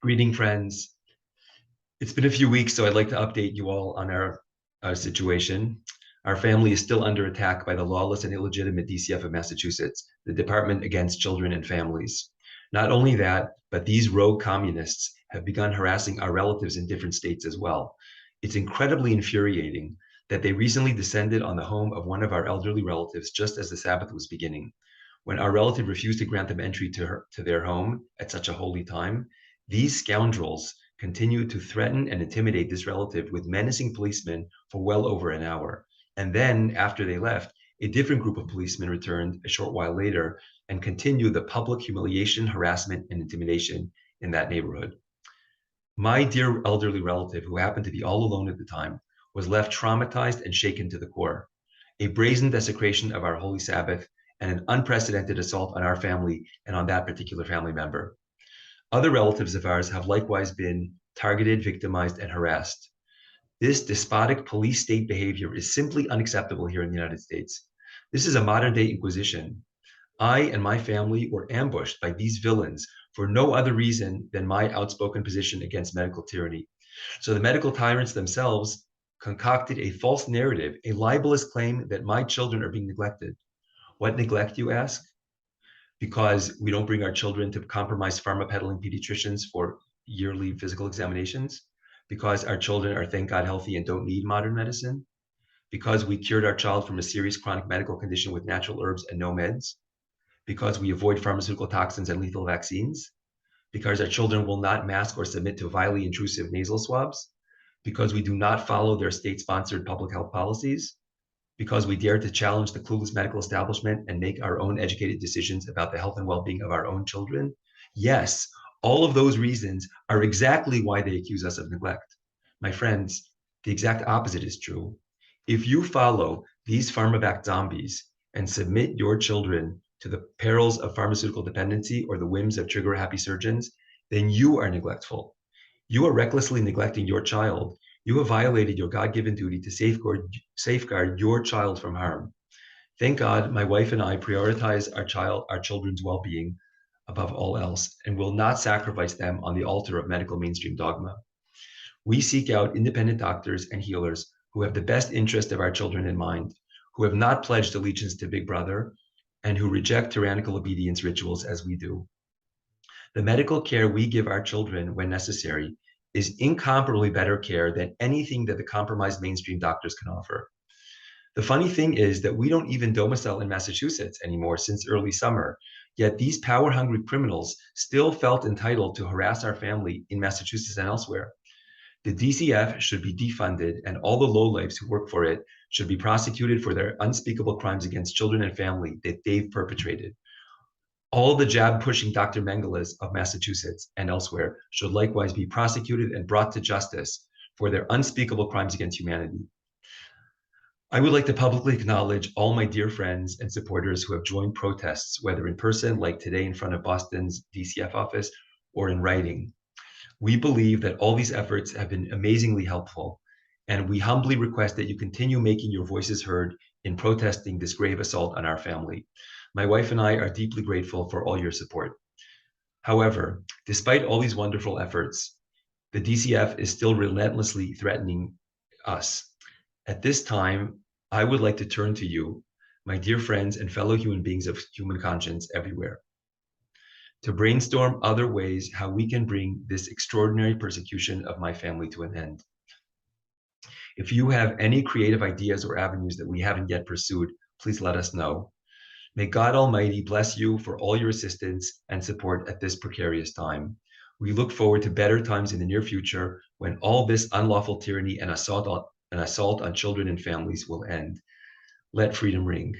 Greeting, friends. It's been a few weeks, so I'd like to update you all on our situation. Our family is still under attack by the lawless and illegitimate DCF of Massachusetts, the Department Against Children and Families. Not only that, but these rogue communists have begun harassing our relatives in different states as well. It's incredibly infuriating that they recently descended on the home of one of our elderly relatives just as the Sabbath was beginning. When our relative refused to grant them entry to their home at such a holy time, these scoundrels continued to threaten and intimidate this relative with menacing policemen for well over an hour. And then, after they left, a different group of policemen returned a short while later and continued the public humiliation, harassment, and intimidation in that neighborhood. My dear elderly relative, who happened to be all alone at the time, was left traumatized and shaken to the core. A brazen desecration of our holy Sabbath and an unprecedented assault on our family and on that particular family member. Other relatives of ours have likewise been targeted, victimized, and harassed. This despotic police state behavior is simply unacceptable here in the United States. This is a modern day Inquisition. I and my family were ambushed by these villains for no other reason than my outspoken position against medical tyranny. So the medical tyrants themselves concocted a false narrative, a libelous claim that my children are being neglected. What neglect, you ask? Because we don't bring our children to compromised pharma peddling pediatricians for yearly physical examinations? Because our children are, thank God, healthy and don't need modern medicine? Because we cured our child from a serious chronic medical condition with natural herbs and no meds? Because we avoid pharmaceutical toxins and lethal vaccines? Because our children will not mask or submit to vilely intrusive nasal swabs? Because we do not follow their state-sponsored public health policies? Because we dare to challenge the clueless medical establishment and make our own educated decisions about the health and well-being of our own children? Yes, all of those reasons are exactly why they accuse us of neglect. My friends, the exact opposite is true. If you follow these pharma-backed zombies and submit your children to the perils of pharmaceutical dependency or the whims of trigger-happy surgeons, then you are neglectful. You are recklessly neglecting your child. You have violated your God-given duty to safeguard your child from harm. Thank God, my wife and I prioritize our children's well-being above all else, and will not sacrifice them on the altar of medical mainstream dogma. We seek out independent doctors and healers who have the best interest of our children in mind, who have not pledged allegiance to Big Brother, and who reject tyrannical obedience rituals as we do. The medical care we give our children when necessary is incomparably better care than anything that the compromised mainstream doctors can offer. The funny thing is that we don't even domicile in Massachusetts anymore since early summer, yet these power-hungry criminals still felt entitled to harass our family in Massachusetts and elsewhere. The DCF should be defunded, and all the lowlifes who work for it should be prosecuted for their unspeakable crimes against children and family that they've perpetrated. All the jab-pushing Dr. Mengeles of Massachusetts and elsewhere should likewise be prosecuted and brought to justice for their unspeakable crimes against humanity. I would like to publicly acknowledge all my dear friends and supporters who have joined protests, whether in person, like today in front of Boston's DCF office, or in writing. We believe that all these efforts have been amazingly helpful, and we humbly request that you continue making your voices heard in protesting this grave assault on our family. My wife and I are deeply grateful for all your support. However, despite all these wonderful efforts, the DCF is still relentlessly threatening us. At this time, I would like to turn to you, my dear friends and fellow human beings of human conscience everywhere, to brainstorm other ways how we can bring this extraordinary persecution of my family to an end. If you have any creative ideas or avenues that we haven't yet pursued, please let us know. May God Almighty bless you for all your assistance and support at this precarious time. We look forward to better times in the near future when all this unlawful tyranny and assault on children and families will end. Let freedom ring.